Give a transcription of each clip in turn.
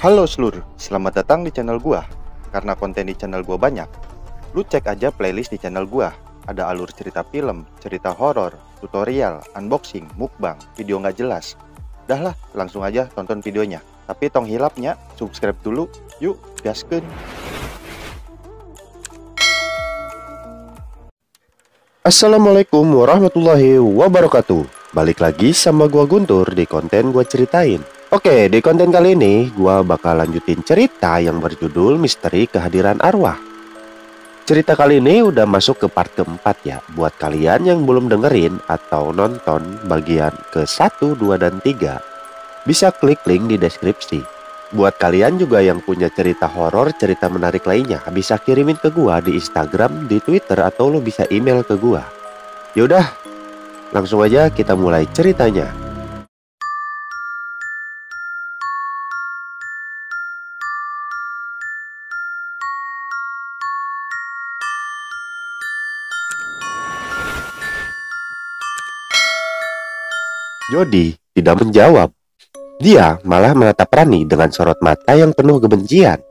Halo seluruh, selamat datang di channel gua. Karena konten di channel gua banyak, lu cek aja playlist di channel gua. Ada alur cerita film, cerita horor, tutorial, unboxing, mukbang, video nggak jelas. Dah lah, langsung aja tonton videonya. Tapi tong hilapnya, subscribe dulu. Yuk, gaskeun. Assalamualaikum warahmatullahi wabarakatuh. Balik lagi sama gua Guntur di konten gua ceritain. Oke, di konten kali ini gua bakal lanjutin cerita yang berjudul Misteri Kehadiran Arwah. Cerita kali ini udah masuk ke part keempat ya. Buat kalian yang belum dengerin atau nonton bagian ke 1, 2, dan 3, bisa klik link di deskripsi. Buat kalian juga yang punya cerita horor, cerita menarik lainnya, bisa kirimin ke gua di Instagram, di Twitter, atau lo bisa email ke gua. Yaudah, langsung aja kita mulai ceritanya. Jody tidak menjawab. Dia malah menatap Rani dengan sorot mata yang penuh kebencian.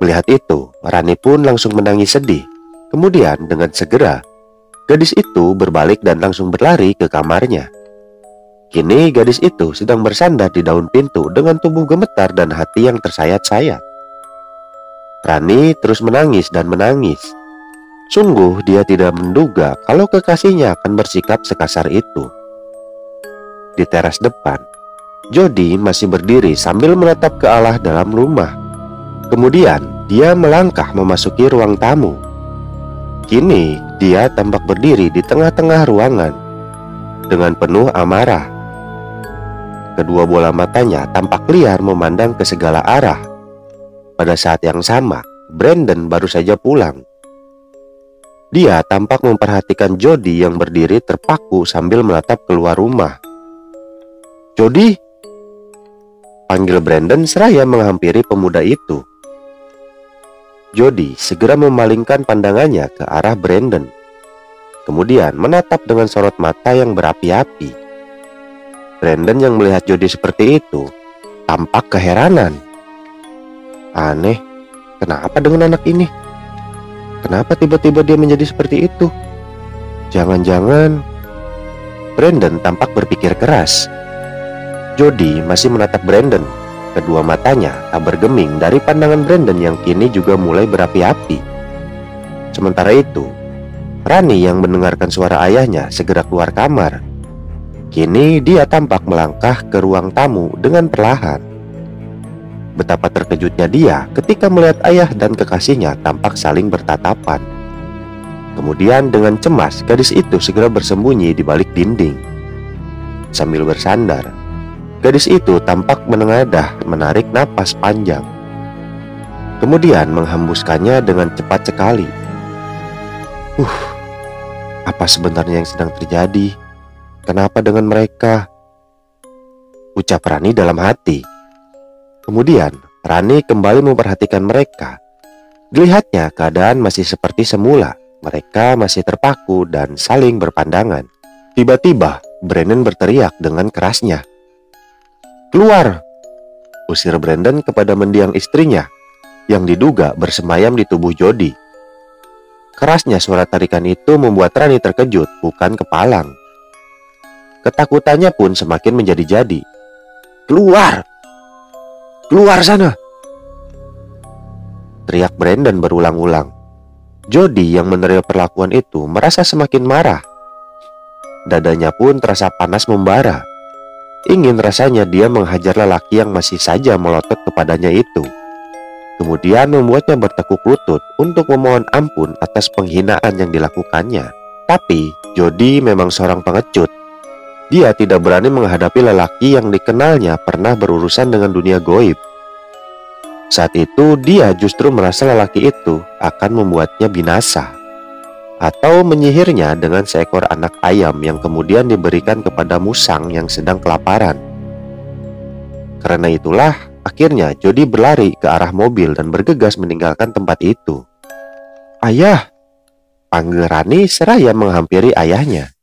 Melihat itu, Rani pun langsung menangis sedih. Kemudian dengan segera, gadis itu berbalik dan langsung berlari ke kamarnya. Kini gadis itu sedang bersandar di daun pintu dengan tubuh gemetar dan hati yang tersayat-sayat. Rani terus menangis dan menangis. Sungguh dia tidak menduga kalau kekasihnya akan bersikap sekasar itu. Di teras depan, Jody masih berdiri sambil menatap ke arah dalam rumah. Kemudian dia melangkah memasuki ruang tamu. Kini dia tampak berdiri di tengah-tengah ruangan dengan penuh amarah. Kedua bola matanya tampak liar memandang ke segala arah. Pada saat yang sama, Brandon baru saja pulang. Dia tampak memperhatikan Jody yang berdiri terpaku sambil menatap keluar rumah. "Jody!" panggil Brandon seraya menghampiri pemuda itu. Jody segera memalingkan pandangannya ke arah Brandon. Kemudian menatap dengan sorot mata yang berapi-api. Brandon yang melihat Jody seperti itu tampak keheranan. Aneh, kenapa dengan anak ini? Kenapa tiba-tiba dia menjadi seperti itu? Jangan-jangan... Brandon tampak berpikir keras. Jody masih menatap Brandon. Kedua matanya tak bergeming dari pandangan Brandon yang kini juga mulai berapi-api. Sementara itu, Rani yang mendengarkan suara ayahnya segera keluar kamar. Kini dia tampak melangkah ke ruang tamu dengan perlahan. Betapa terkejutnya dia ketika melihat ayah dan kekasihnya tampak saling bertatapan. Kemudian dengan cemas gadis itu segera bersembunyi di balik dinding. Sambil bersandar, gadis itu tampak menengadah menarik napas panjang. Kemudian menghembuskannya dengan cepat sekali. Apa sebenarnya yang sedang terjadi? Kenapa dengan mereka? Ucap Rani dalam hati. Kemudian Rani kembali memperhatikan mereka. Dilihatnya keadaan masih seperti semula. Mereka masih terpaku dan saling berpandangan. Tiba-tiba Brandon berteriak dengan kerasnya. "Keluar!" usir Brandon kepada mendiang istrinya yang diduga bersemayam di tubuh Jody. Kerasnya suara tarikan itu membuat Rani terkejut, bukan kepalang. Ketakutannya pun semakin menjadi-jadi. "Keluar! Keluar sana!" teriak Brandon berulang-ulang. Jody yang menerima perlakuan itu merasa semakin marah. Dadanya pun terasa panas membara. Ingin rasanya dia menghajar lelaki yang masih saja melotot kepadanya itu. Kemudian membuatnya bertekuk lutut untuk memohon ampun atas penghinaan yang dilakukannya. Tapi Jody memang seorang pengecut. Dia tidak berani menghadapi lelaki yang dikenalnya pernah berurusan dengan dunia goib. Saat itu dia justru merasa lelaki itu akan membuatnya binasa, atau menyihirnya dengan seekor anak ayam yang kemudian diberikan kepada musang yang sedang kelaparan. Karena itulah akhirnya Jody berlari ke arah mobil dan bergegas meninggalkan tempat itu. "Ayah!" panggil Rani seraya menghampiri ayahnya.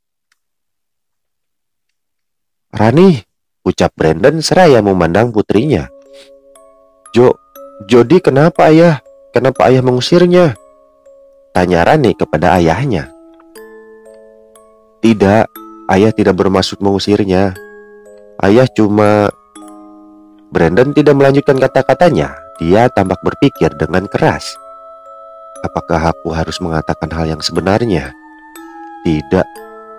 "Rani!" ucap Brandon seraya memandang putrinya. Jody kenapa ayah? Kenapa ayah mengusirnya? Tanya Rani kepada ayahnya. Tidak, ayah tidak bermaksud mengusirnya. Ayah cuma... Brandon tidak melanjutkan kata-katanya. Dia tampak berpikir dengan keras. Apakah aku harus mengatakan hal yang sebenarnya? Tidak,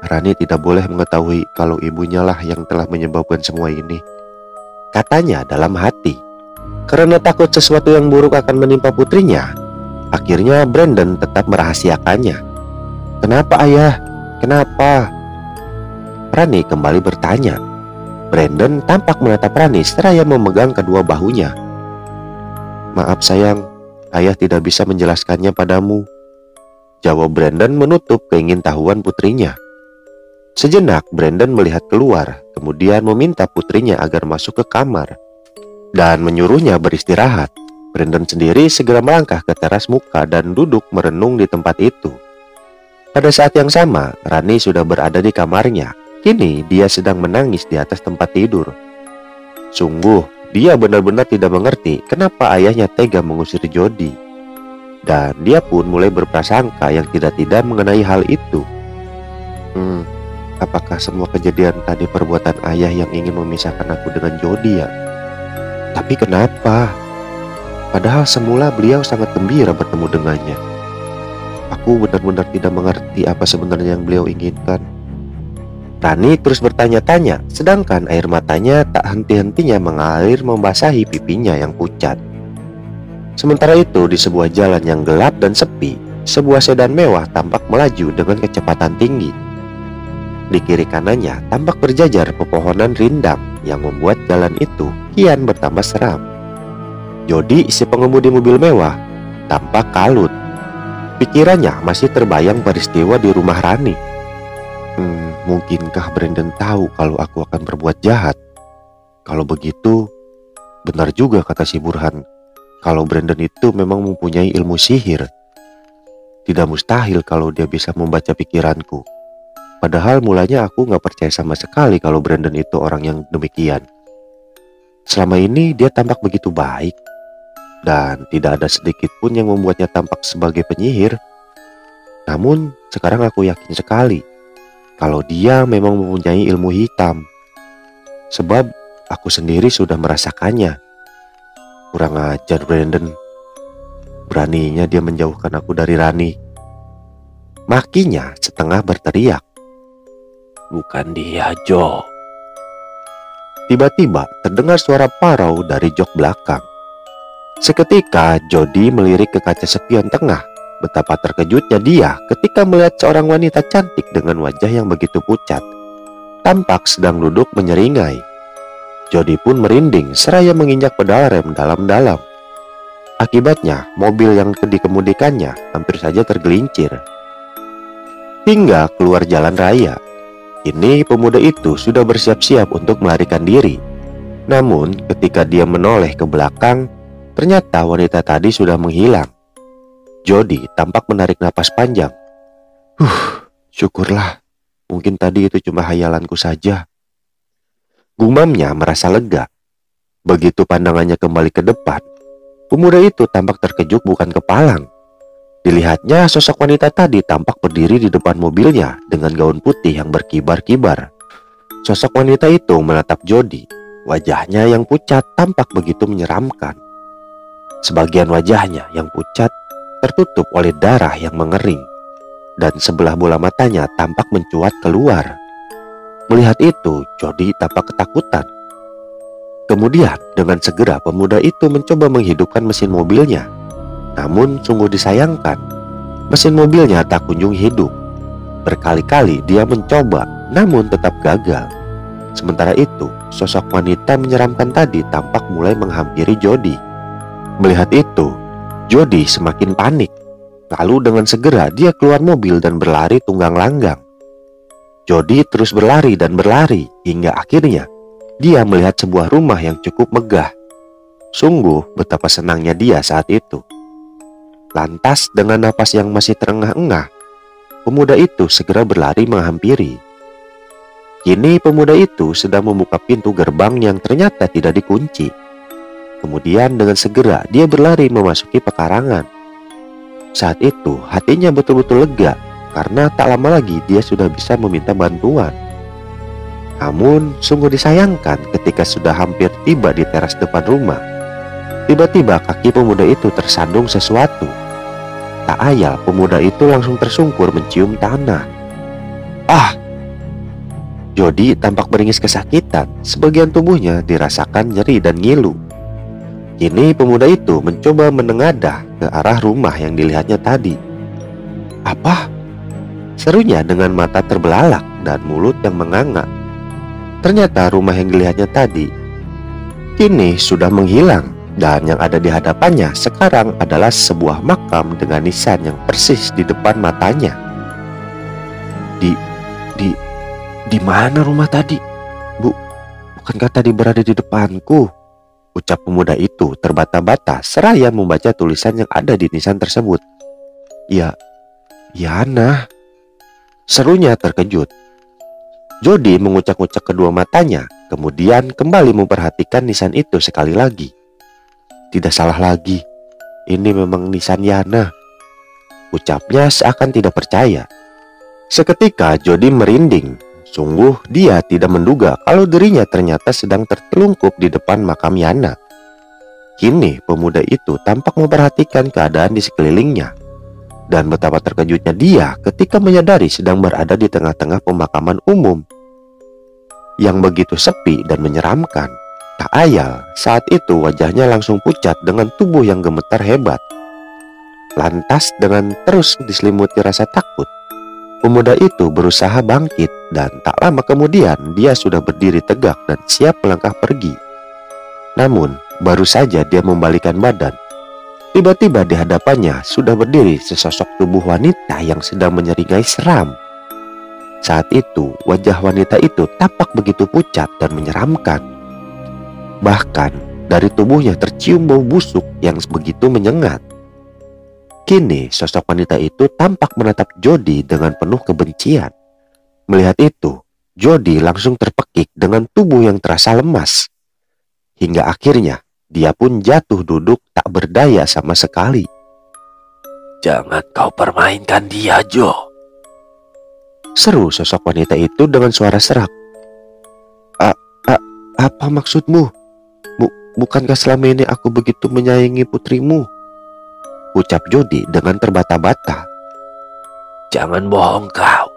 Rani tidak boleh mengetahui kalau ibunya lah yang telah menyebabkan semua ini, katanya dalam hati. Karena takut sesuatu yang buruk akan menimpa putrinya, akhirnya Brandon tetap merahasiakannya. Kenapa ayah? Kenapa? Rani kembali bertanya. Brandon tampak menatap Rani seraya memegang kedua bahunya. Maaf sayang, ayah tidak bisa menjelaskannya padamu, jawab Brandon menutup keingintahuan putrinya. Sejenak Brandon melihat keluar, kemudian meminta putrinya agar masuk ke kamar dan menyuruhnya beristirahat. Brandon sendiri segera melangkah ke teras muka dan duduk merenung di tempat itu. Pada saat yang sama, Rani sudah berada di kamarnya. Kini dia sedang menangis di atas tempat tidur. Sungguh, dia benar-benar tidak mengerti kenapa ayahnya tega mengusir Jody. Dan dia pun mulai berprasangka yang tidak-tidak mengenai hal itu. Apakah semua kejadian tadi perbuatan ayah yang ingin memisahkan aku dengan Jody ya? Tapi kenapa? Padahal semula beliau sangat gembira bertemu dengannya. Aku benar-benar tidak mengerti apa sebenarnya yang beliau inginkan. Rani terus bertanya-tanya, sedangkan air matanya tak henti-hentinya mengalir membasahi pipinya yang pucat. Sementara itu, di sebuah jalan yang gelap dan sepi, sebuah sedan mewah tampak melaju dengan kecepatan tinggi. Di kiri kanannya tampak berjajar pepohonan rindang yang membuat jalan itu kian bertambah seram. Jody, si pengemudi mobil mewah, tampak kalut. Pikirannya masih terbayang peristiwa di rumah Rani. Mungkinkah Brandon tahu kalau aku akan berbuat jahat? Kalau begitu, benar juga kata si Burhan. Kalau Brandon itu memang mempunyai ilmu sihir. Tidak mustahil kalau dia bisa membaca pikiranku. Padahal mulanya aku gak percaya sama sekali kalau Brandon itu orang yang demikian. Selama ini dia tampak begitu baik. Dan tidak ada sedikit pun yang membuatnya tampak sebagai penyihir. Namun sekarang aku yakin sekali kalau dia memang mempunyai ilmu hitam. Sebab aku sendiri sudah merasakannya. Kurang ajar Brandon. Beraninya dia menjauhkan aku dari Rani. Makinya setengah berteriak. Bukan dia, Jo. Tiba-tiba terdengar suara parau dari jok belakang. Seketika Jody melirik ke kaca spion tengah. Betapa terkejutnya dia ketika melihat seorang wanita cantik dengan wajah yang begitu pucat, tampak sedang duduk menyeringai. Jody pun merinding seraya menginjak pedal rem dalam-dalam. Akibatnya mobil yang dikemudikannya hampir saja tergelincir hingga keluar jalan raya. Kini pemuda itu sudah bersiap-siap untuk melarikan diri. Namun ketika dia menoleh ke belakang, ternyata wanita tadi sudah menghilang. Jody tampak menarik napas panjang. Syukurlah. Mungkin tadi itu cuma hayalanku saja. Gumamnya merasa lega. Begitu pandangannya kembali ke depan, pemuda itu tampak terkejut bukan kepalang. Dilihatnya sosok wanita tadi tampak berdiri di depan mobilnya dengan gaun putih yang berkibar-kibar. Sosok wanita itu menatap Jody. Wajahnya yang pucat tampak begitu menyeramkan. Sebagian wajahnya yang pucat tertutup oleh darah yang mengering, dan sebelah bola matanya tampak mencuat keluar. Melihat itu, Jody tampak ketakutan. Kemudian dengan segera pemuda itu mencoba menghidupkan mesin mobilnya. Namun sungguh disayangkan, mesin mobilnya tak kunjung hidup. Berkali-kali dia mencoba, namun tetap gagal. Sementara itu, sosok wanita menyeramkan tadi tampak mulai menghampiri Jody. Melihat itu, Jody semakin panik. Lalu dengan segera dia keluar mobil dan berlari tunggang langgang. Jody terus berlari dan berlari hingga akhirnya dia melihat sebuah rumah yang cukup megah. Sungguh betapa senangnya dia saat itu. Lantas dengan napas yang masih terengah-engah, pemuda itu segera berlari menghampiri. Kini pemuda itu sedang membuka pintu gerbang yang ternyata tidak dikunci. Kemudian dengan segera dia berlari memasuki pekarangan. Saat itu hatinya betul-betul lega karena tak lama lagi dia sudah bisa meminta bantuan. Namun sungguh disayangkan ketika sudah hampir tiba di teras depan rumah, tiba-tiba kaki pemuda itu tersandung sesuatu. Tak ayal pemuda itu langsung tersungkur mencium tanah. Ah! Jody tampak beringis kesakitan, sebagian tubuhnya dirasakan nyeri dan ngilu. Kini pemuda itu mencoba menengadah ke arah rumah yang dilihatnya tadi. Apa? Serunya dengan mata terbelalak dan mulut yang menganga. Ternyata rumah yang dilihatnya tadi kini sudah menghilang, dan yang ada di hadapannya sekarang adalah sebuah makam dengan nisan yang persis di depan matanya. Di mana rumah tadi? Bukankah tadi berada di depanku? Ucap pemuda itu terbata-bata seraya membaca tulisan yang ada di nisan tersebut. Ya, Yana. Serunya terkejut. Jody mengucak-ucak kedua matanya, kemudian kembali memperhatikan nisan itu sekali lagi. Tidak salah lagi, ini memang nisan Yana, ucapnya seakan tidak percaya. Seketika Jody merinding. Sungguh dia tidak menduga kalau dirinya ternyata sedang tertelungkup di depan makam Yana. Kini pemuda itu tampak memperhatikan keadaan di sekelilingnya. Dan betapa terkejutnya dia ketika menyadari sedang berada di tengah-tengah pemakaman umum yang begitu sepi dan menyeramkan. Tak ayal saat itu wajahnya langsung pucat dengan tubuh yang gemetar hebat. Lantas dengan terus diselimuti rasa takut, pemuda itu berusaha bangkit, dan tak lama kemudian dia sudah berdiri tegak dan siap melangkah pergi. Namun baru saja dia membalikkan badan, tiba-tiba di hadapannya sudah berdiri sesosok tubuh wanita yang sedang menyeringai seram. Saat itu wajah wanita itu tampak begitu pucat dan menyeramkan. Bahkan dari tubuhnya tercium bau busuk yang begitu menyengat. Kini sosok wanita itu tampak menatap Jody dengan penuh kebencian. Melihat itu, Jody langsung terpekik dengan tubuh yang terasa lemas. Hingga akhirnya dia pun jatuh duduk tak berdaya sama sekali. Jangan kau permainkan dia, Jo. Seru sosok wanita itu dengan suara serak. Apa maksudmu? Bukankah selama ini aku begitu menyayangi putrimu? Ucap Jody dengan terbata-bata. Jangan bohong kau.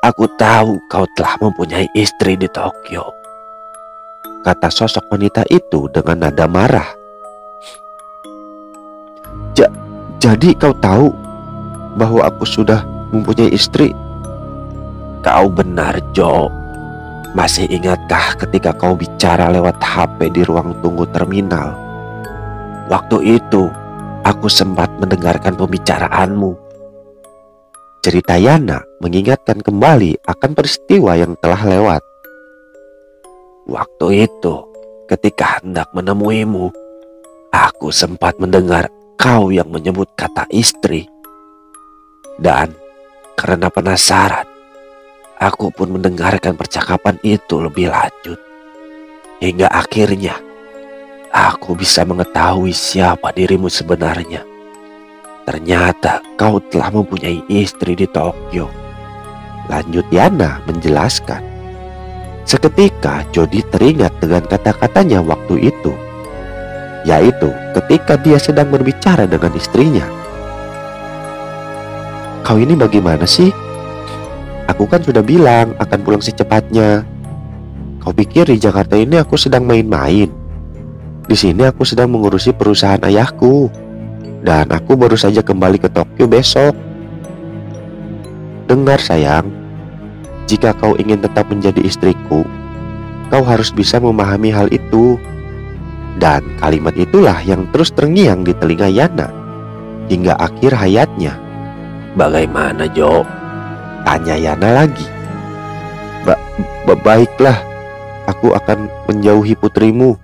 Aku tahu kau telah mempunyai istri di Tokyo, kata sosok wanita itu dengan nada marah. Jadi kau tahu bahwa aku sudah mempunyai istri? Kau benar, Jo. Masih ingatkah ketika kau bicara lewat HP di ruang tunggu terminal? Waktu itu aku sempat mendengarkan pembicaraanmu. Cerita Yana mengingatkan kembali akan peristiwa yang telah lewat. Waktu itu ketika hendak menemuimu, aku sempat mendengar kau yang menyebut kata istri. Dan karena penasaran, aku pun mendengarkan percakapan itu lebih lanjut. Hingga akhirnya aku bisa mengetahui siapa dirimu sebenarnya. Ternyata kau telah mempunyai istri di Tokyo. Lanjut Yana menjelaskan. Seketika Jody teringat dengan kata-katanya waktu itu, yaitu ketika dia sedang berbicara dengan istrinya. Kau ini bagaimana sih? Aku kan sudah bilang akan pulang secepatnya. Kau pikir di Jakarta ini aku sedang main-main? Di sini aku sedang mengurusi perusahaan ayahku, dan aku baru saja kembali ke Tokyo besok. Dengar sayang, jika kau ingin tetap menjadi istriku, kau harus bisa memahami hal itu. Dan kalimat itulah yang terus terngiang di telinga Yana hingga akhir hayatnya. Bagaimana, Jo? Tanya Yana lagi. Baiklah, aku akan menjauhi putrimu,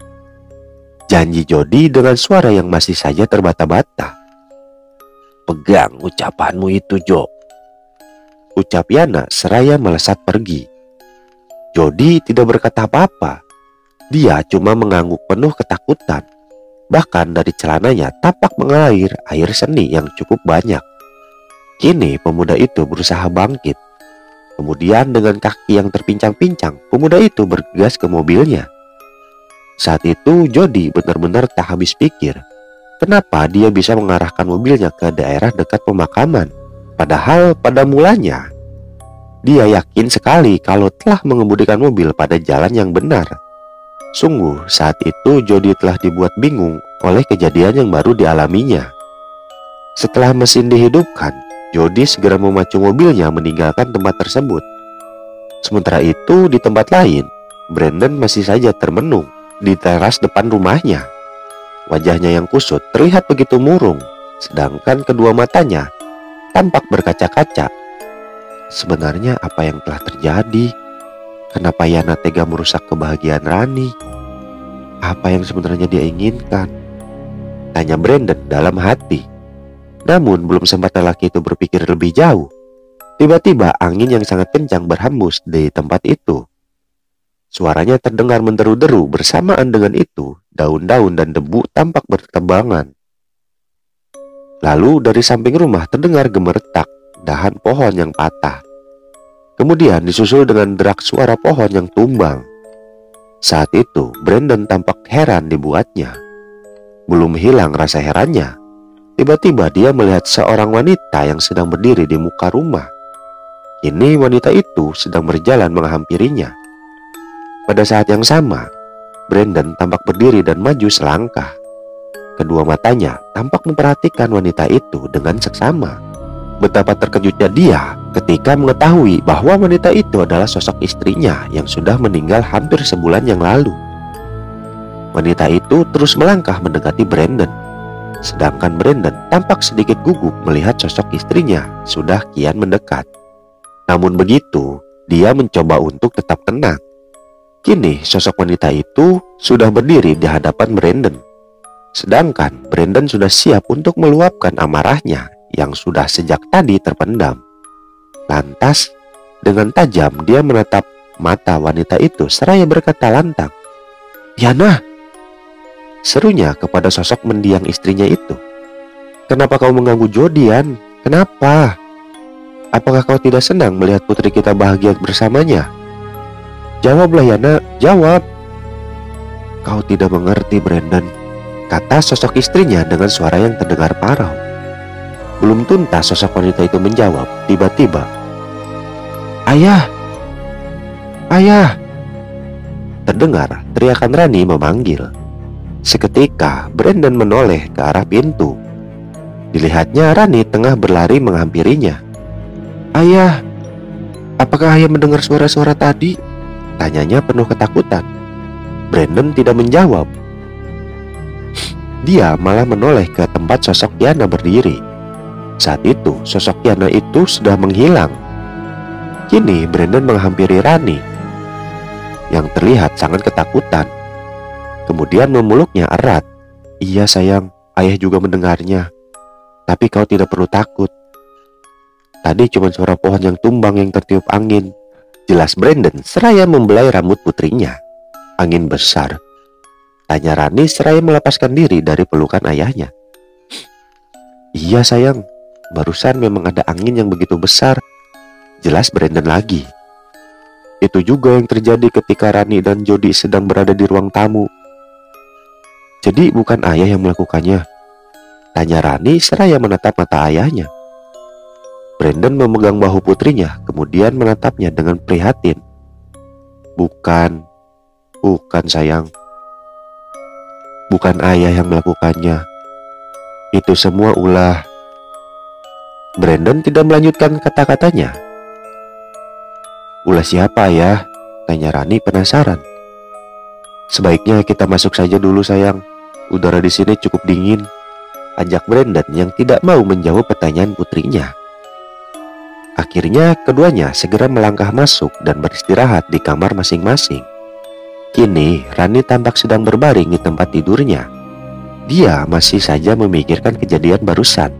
janji Jody dengan suara yang masih saja terbata-bata. Pegang ucapanmu itu, Jo, ucap Yana seraya melesat pergi. Jody tidak berkata apa-apa. Dia cuma mengangguk penuh ketakutan. Bahkan dari celananya tampak mengalir air seni yang cukup banyak. Kini pemuda itu berusaha bangkit. Kemudian dengan kaki yang terpincang-pincang, pemuda itu bergegas ke mobilnya. Saat itu Jody benar-benar tak habis pikir. Kenapa dia bisa mengarahkan mobilnya ke daerah dekat pemakaman? Padahal pada mulanya dia yakin sekali kalau telah mengemudikan mobil pada jalan yang benar. Sungguh saat itu Jody telah dibuat bingung oleh kejadian yang baru dialaminya. Setelah mesin dihidupkan, Jody segera memacu mobilnya meninggalkan tempat tersebut. Sementara itu di tempat lain, Brandon masih saja termenung di teras depan rumahnya. Wajahnya yang kusut terlihat begitu murung, sedangkan kedua matanya tampak berkaca-kaca. Sebenarnya apa yang telah terjadi? Kenapa Yana tega merusak kebahagiaan Rani? Apa yang sebenarnya dia inginkan? Tanya Brandon dalam hati. Namun belum sempat lelaki itu berpikir lebih jauh, tiba-tiba angin yang sangat kencang berhembus di tempat itu. Suaranya terdengar menderu-deru, bersamaan dengan itu daun-daun dan debu tampak berterbangan. Lalu dari samping rumah terdengar gemeretak dahan pohon yang patah. Kemudian disusul dengan derak suara pohon yang tumbang. Saat itu Brandon tampak heran dibuatnya. Belum hilang rasa herannya, tiba-tiba dia melihat seorang wanita yang sedang berdiri di muka rumah. Kini wanita itu sedang berjalan menghampirinya. Pada saat yang sama, Brandon tampak berdiri dan maju selangkah. Kedua matanya tampak memperhatikan wanita itu dengan seksama. Betapa terkejutnya dia ketika mengetahui bahwa wanita itu adalah sosok istrinya yang sudah meninggal hampir sebulan yang lalu. Wanita itu terus melangkah mendekati Brandon. Sedangkan Brandon tampak sedikit gugup melihat sosok istrinya sudah kian mendekat. Namun begitu, dia mencoba untuk tetap tenang. Kini sosok wanita itu sudah berdiri di hadapan Brandon. Sedangkan Brandon sudah siap untuk meluapkan amarahnya yang sudah sejak tadi terpendam. Lantas, dengan tajam dia menatap mata wanita itu seraya berkata lantang, "Yana!" Serunya kepada sosok mendiang istrinya itu. "Kenapa kau mengganggu Jody, Yan? Kenapa? Apakah kau tidak senang melihat putri kita bahagia bersamanya? Jawablah Yana, jawab." "Kau tidak mengerti, Brandon," kata sosok istrinya dengan suara yang terdengar parau. Belum tuntas sosok wanita itu menjawab, tiba-tiba, "Ayah! Ayah!" Terdengar teriakan Rani memanggil. Seketika Brandon menoleh ke arah pintu. Dilihatnya Rani tengah berlari menghampirinya. "Ayah! Apakah ayah mendengar suara-suara tadi?" tanyanya penuh ketakutan. Brandon tidak menjawab. Dia malah menoleh ke tempat sosok Yana berdiri. Saat itu sosok Yana itu sudah menghilang. Kini Brandon menghampiri Rani yang terlihat sangat ketakutan. Kemudian memeluknya erat. "Iya sayang, ayah juga mendengarnya. Tapi kau tidak perlu takut. Tadi cuma suara pohon yang tumbang yang tertiup angin," jelas Brandon seraya membelai rambut putrinya. "Angin besar?" tanya Rani seraya melepaskan diri dari pelukan ayahnya. "Iya sayang, barusan memang ada angin yang begitu besar," jelas Brandon lagi. "Itu juga yang terjadi ketika Rani dan Jody sedang berada di ruang tamu." "Jadi bukan ayah yang melakukannya?" tanya Rani seraya menatap mata ayahnya. Brandon memegang bahu putrinya, kemudian menatapnya dengan prihatin. Bukan sayang. Bukan ayah yang melakukannya. Itu semua ulah." Brandon tidak melanjutkan kata-katanya. "Ulah siapa ya?" tanya Rani penasaran. "Sebaiknya kita masuk saja dulu sayang. Udara di sini cukup dingin," ajak Brandon yang tidak mau menjawab pertanyaan putrinya. Akhirnya keduanya segera melangkah masuk dan beristirahat di kamar masing-masing. Kini Rani tampak sedang berbaring di tempat tidurnya. Dia masih saja memikirkan kejadian barusan.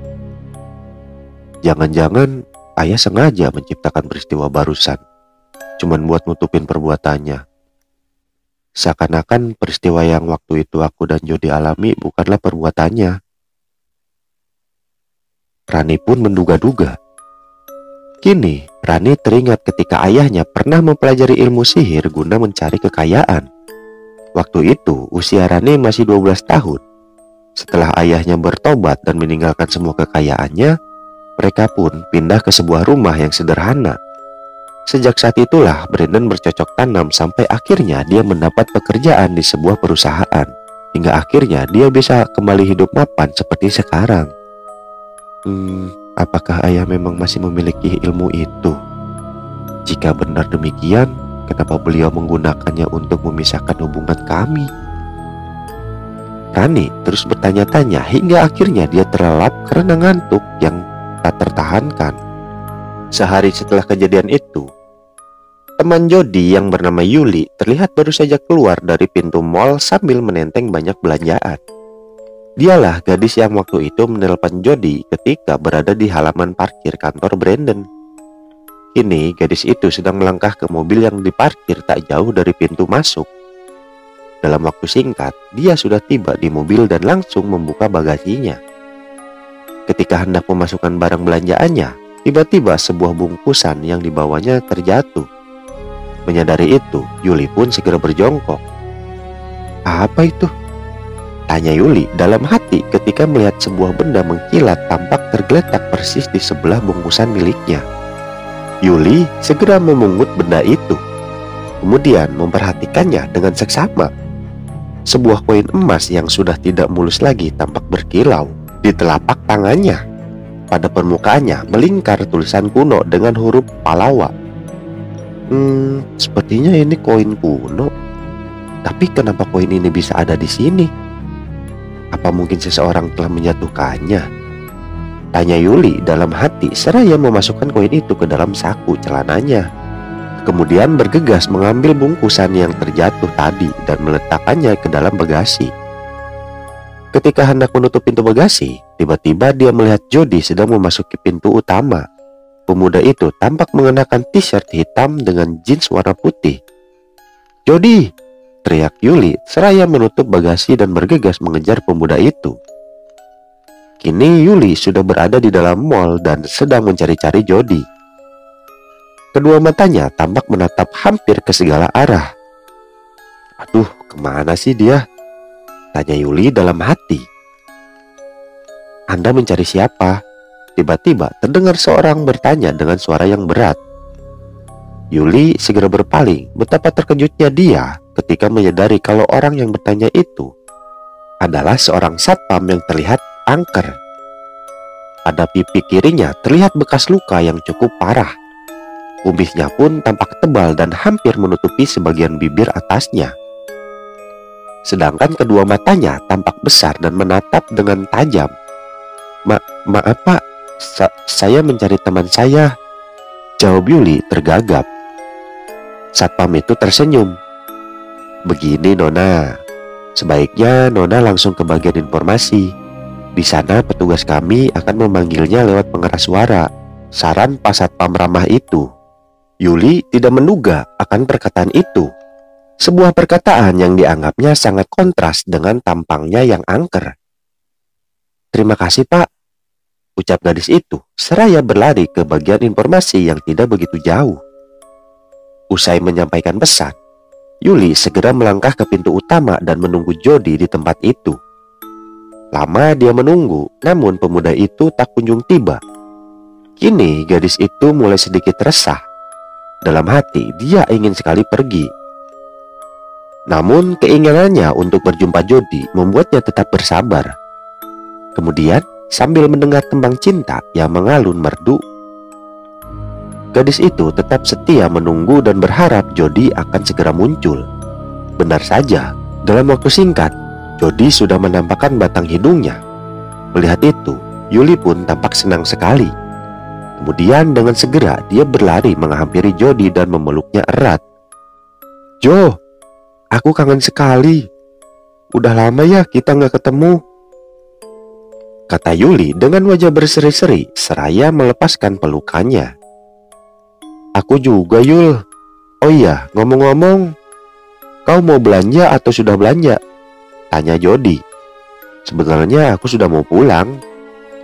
Jangan-jangan ayah sengaja menciptakan peristiwa barusan, cuman buat nutupin perbuatannya. Seakan-akan peristiwa yang waktu itu aku dan Jody alami bukanlah perbuatannya. Rani pun menduga-duga. Kini, Rani teringat ketika ayahnya pernah mempelajari ilmu sihir guna mencari kekayaan. Waktu itu, usia Rani masih 12 tahun. Setelah ayahnya bertobat dan meninggalkan semua kekayaannya, mereka pun pindah ke sebuah rumah yang sederhana. Sejak saat itulah Brandon bercocok tanam sampai akhirnya dia mendapat pekerjaan di sebuah perusahaan. Hingga akhirnya dia bisa kembali hidup mapan seperti sekarang. Apakah ayah memang masih memiliki ilmu itu? Jika benar demikian, kenapa beliau menggunakannya untuk memisahkan hubungan kami? Rani terus bertanya-tanya hingga akhirnya dia terlelap karena ngantuk yang tak tertahankan. Sehari setelah kejadian itu, teman Jody yang bernama Yuli terlihat baru saja keluar dari pintu mall sambil menenteng banyak belanjaan. Dialah gadis yang waktu itu menelpon Jody ketika berada di halaman parkir kantor Brandon. Kini gadis itu sedang melangkah ke mobil yang diparkir tak jauh dari pintu masuk. Dalam waktu singkat, dia sudah tiba di mobil dan langsung membuka bagasinya. Ketika hendak memasukkan barang belanjaannya, tiba-tiba sebuah bungkusan yang dibawanya terjatuh. Menyadari itu, Yuli pun segera berjongkok. Apa itu? Tanya Yuli dalam hati ketika melihat sebuah benda mengkilat tampak tergeletak persis di sebelah bungkusan miliknya. Yuli segera memungut benda itu, kemudian memperhatikannya dengan seksama. Sebuah koin emas yang sudah tidak mulus lagi tampak berkilau di telapak tangannya. Pada permukaannya melingkar tulisan kuno dengan huruf Palawa. Sepertinya ini koin kuno. Tapi kenapa koin ini bisa ada di sini? Apa mungkin seseorang telah menjatuhkannya? Tanya Yuli dalam hati seraya memasukkan koin itu ke dalam saku celananya. Kemudian bergegas mengambil bungkusan yang terjatuh tadi dan meletakkannya ke dalam bagasi. Ketika hendak menutup pintu bagasi, tiba-tiba dia melihat Jody sedang memasuki pintu utama. Pemuda itu tampak mengenakan t-shirt hitam dengan jeans warna putih. "Jody!" teriak Yuli seraya menutup bagasi dan bergegas mengejar pemuda itu. Kini Yuli sudah berada di dalam mall dan sedang mencari-cari Jody. Kedua matanya tampak menatap hampir ke segala arah. "Aduh, kemana sih dia?" tanya Yuli dalam hati. "Anda mencari siapa?" Tiba-tiba terdengar seorang bertanya dengan suara yang berat. Yuli segera berpaling. Betapa terkejutnya dia ketika menyadari kalau orang yang bertanya itu adalah seorang satpam yang terlihat angker. Pada pipi kirinya terlihat bekas luka yang cukup parah. Kumisnya pun tampak tebal dan hampir menutupi sebagian bibir atasnya. Sedangkan kedua matanya tampak besar dan menatap dengan tajam. Maaf pak, saya mencari teman saya," jawab Yuli tergagap. Satpam itu tersenyum. "Begini Nona, sebaiknya Nona langsung ke bagian informasi. Di sana petugas kami akan memanggilnya lewat pengeras suara," saran Pak Satpam ramah itu. Yuli tidak menduga akan perkataan itu. Sebuah perkataan yang dianggapnya sangat kontras dengan tampangnya yang angker. "Terima kasih pak," ucap gadis itu seraya berlari ke bagian informasi yang tidak begitu jauh. Usai menyampaikan pesan, Yuli segera melangkah ke pintu utama dan menunggu Jody di tempat itu. Lama dia menunggu, namun pemuda itu tak kunjung tiba. Kini gadis itu mulai sedikit resah. Dalam hati dia ingin sekali pergi. Namun keinginannya untuk berjumpa Jody membuatnya tetap bersabar. Kemudian sambil mendengar tembang cinta yang mengalun merdu, gadis itu tetap setia menunggu dan berharap Jody akan segera muncul. Benar saja, dalam waktu singkat Jody sudah menampakkan batang hidungnya. Melihat itu, Yuli pun tampak senang sekali. Kemudian dengan segera dia berlari menghampiri Jody dan memeluknya erat. "Jo, aku kangen sekali. Udah lama ya kita nggak ketemu," kata Yuli dengan wajah berseri-seri seraya melepaskan pelukannya. "Aku juga Yul. Oh iya, ngomong-ngomong, Kau mau belanja atau sudah belanja? Tanya Jody. Sebenarnya aku sudah mau pulang,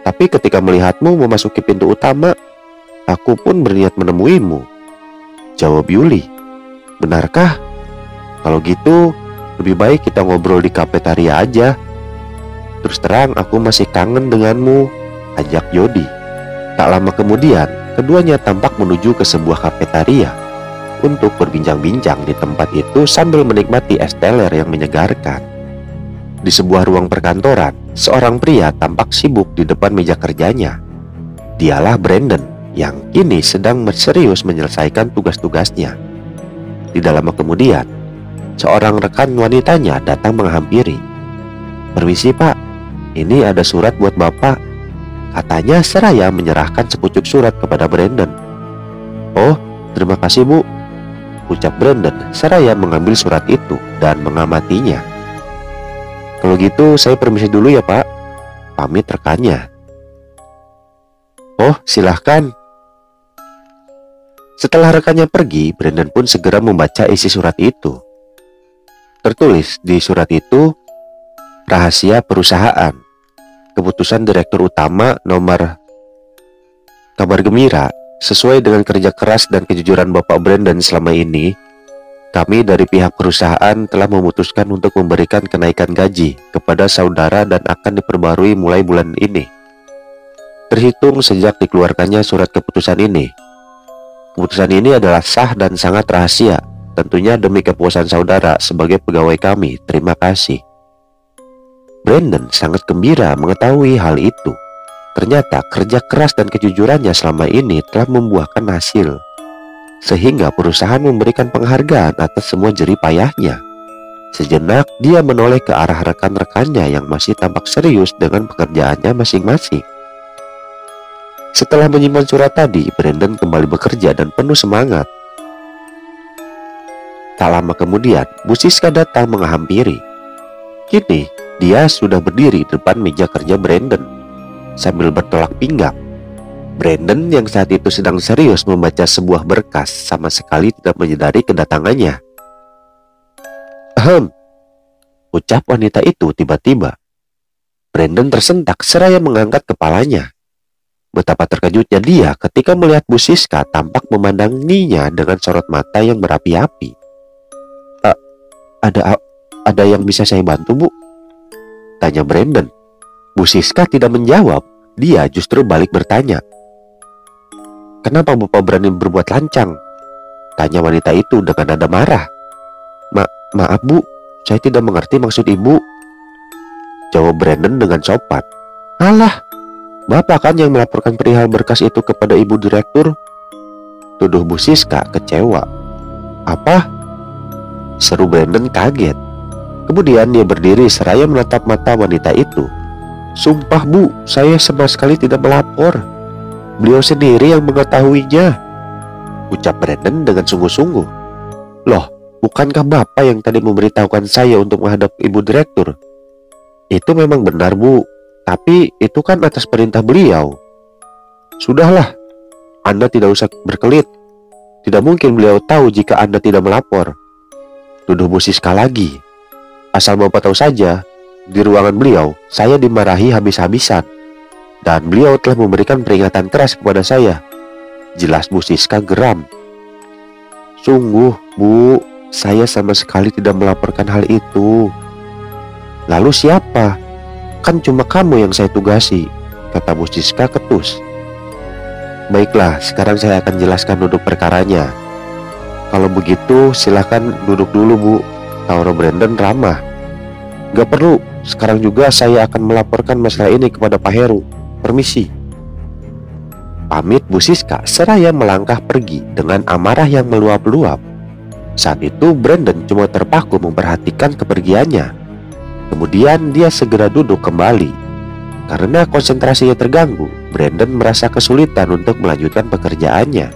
tapi ketika melihatmu memasuki pintu utama, aku pun berniat menemuimu, jawab Yuli. Benarkah? Kalau gitu, lebih baik kita ngobrol di kafetaria aja. Terus terang aku masih kangen denganmu, ajak Jody. Tak lama kemudian, keduanya tampak menuju ke sebuah kafetaria untuk berbincang-bincang di tempat itu sambil menikmati es teler yang menyegarkan. Di sebuah ruang perkantoran, seorang pria tampak sibuk di depan meja kerjanya. Dialah Brandon yang kini sedang serius menyelesaikan tugas-tugasnya. Tidak lama kemudian, seorang rekan wanitanya datang menghampiri. Permisi Pak, ini ada surat buat Bapak, katanya seraya menyerahkan sepucuk surat kepada Brandon. Oh, terima kasih Bu, ucap Brandon seraya mengambil surat itu dan mengamatinya. Kalau gitu saya permisi dulu ya Pak, pamit rekannya. Oh, silahkan. Setelah rekannya pergi, Brandon pun segera membaca isi surat itu. Tertulis di surat itu, rahasia perusahaan, keputusan direktur utama nomor kabar gembira, sesuai dengan kerja keras dan kejujuran Bapak Brandon selama ini, kami dari pihak perusahaan telah memutuskan untuk memberikan kenaikan gaji kepada saudara dan akan diperbarui mulai bulan ini, terhitung sejak dikeluarkannya surat keputusan ini. Keputusan ini adalah sah dan sangat rahasia, tentunya demi kepuasan saudara sebagai pegawai kami. Terima kasih. Brandon sangat gembira mengetahui hal itu. Ternyata kerja keras dan kejujurannya selama ini telah membuahkan hasil, sehingga perusahaan memberikan penghargaan atas semua jerih payahnya. Sejenak dia menoleh ke arah rekan-rekannya yang masih tampak serius dengan pekerjaannya masing-masing. Setelah menyimpan surat tadi, Brandon kembali bekerja dan penuh semangat. Tak lama kemudian, Bu Siska datang menghampiri. Kini dia sudah berdiri di depan meja kerja Brandon sambil bertolak pinggang. Brandon yang saat itu sedang serius membaca sebuah berkas sama sekali tidak menyadari kedatangannya. Ucap wanita itu tiba-tiba. Brandon tersentak seraya mengangkat kepalanya. Betapa terkejutnya dia ketika melihat Bu Siska tampak memandanginya dengan sorot mata yang berapi-api. Ada yang bisa saya bantu, Bu? Tanya Brandon. Bu Siska tidak menjawab. Dia justru balik bertanya. Kenapa Bapak berani berbuat lancang? Tanya wanita itu dengan nada marah. Maaf Bu, saya tidak mengerti maksud Ibu, jawab Brandon dengan sopan. Alah, Bapak kan yang melaporkan perihal berkas itu kepada Ibu Direktur, tuduh Bu Siska kecewa. Apa? Seru Brandon kaget. Kemudian dia berdiri seraya menatap mata wanita itu. Sumpah Bu, saya sama sekali tidak melapor. Beliau sendiri yang mengetahuinya, ucap Brandon dengan sungguh-sungguh. Loh, bukankah Bapak yang tadi memberitahukan saya untuk menghadap Ibu Direktur? Itu memang benar Bu, tapi itu kan atas perintah beliau. Sudahlah, Anda tidak usah berkelit. Tidak mungkin beliau tahu jika Anda tidak melapor, tuduh Bu Siska lagi. Asal Bapak tahu saja, di ruangan beliau saya dimarahi habis-habisan, dan beliau telah memberikan peringatan keras kepada saya. Jelas Bu Siska geram. Sungguh Bu, saya sama sekali tidak melaporkan hal itu. Lalu siapa? Kan cuma kamu yang saya tugasi, kata Bu Siska ketus. Baiklah, sekarang saya akan jelaskan duduk perkaranya. Kalau begitu silahkan duduk dulu Bu, tawaran Brandon ramah. Gak perlu, sekarang juga saya akan melaporkan masalah ini kepada Pak Heru. Permisi. Pamit Bu Siska seraya melangkah pergi dengan amarah yang meluap-luap. Saat itu Brandon cuma terpaku memperhatikan kepergiannya. Kemudian dia segera duduk kembali. Karena konsentrasinya terganggu, Brandon merasa kesulitan untuk melanjutkan pekerjaannya.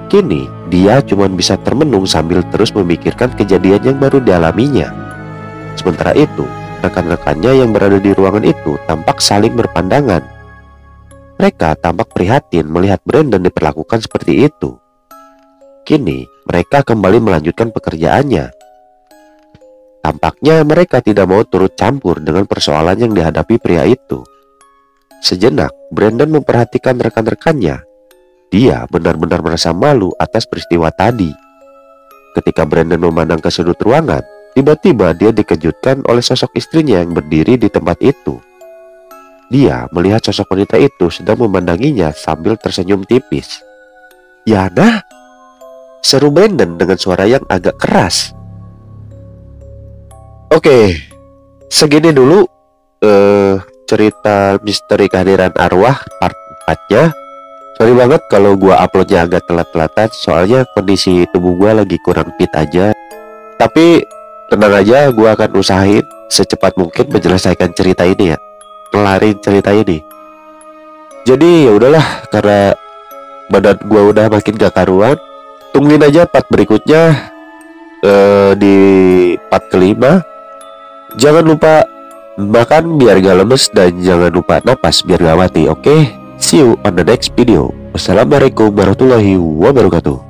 Kini dia cuma bisa termenung sambil terus memikirkan kejadian yang baru dialaminya. Sementara itu, rekan-rekannya yang berada di ruangan itu tampak saling berpandangan. Mereka tampak prihatin melihat Brandon diperlakukan seperti itu. Kini mereka kembali melanjutkan pekerjaannya. Tampaknya mereka tidak mau turut campur dengan persoalan yang dihadapi pria itu. Sejenak, Brandon memperhatikan rekan-rekannya. Dia benar-benar merasa malu atas peristiwa tadi. Ketika Brandon memandang ke sudut ruangan, tiba-tiba dia dikejutkan oleh sosok istrinya yang berdiri di tempat itu. Dia melihat sosok wanita itu sedang memandanginya sambil tersenyum tipis. "Yana!" seru Brandon dengan suara yang agak keras. Oke, segini dulu cerita misteri kehadiran arwah part 4-nya. Sorry banget kalau gua uploadnya agak telat-telatan, soalnya kondisi tubuh gua lagi kurang fit aja. Tapi tenang aja, gua akan usahain secepat mungkin menyelesaikan cerita ini ya, ngelarin cerita ini. Jadi ya udahlah, karena badan gua udah makin gak karuan, tungguin aja part berikutnya di part kelima. Jangan lupa makan biar gak lemes dan jangan lupa napas biar gak mati. Oke, see you on the next video. Wassalamualaikum warahmatullahi wabarakatuh.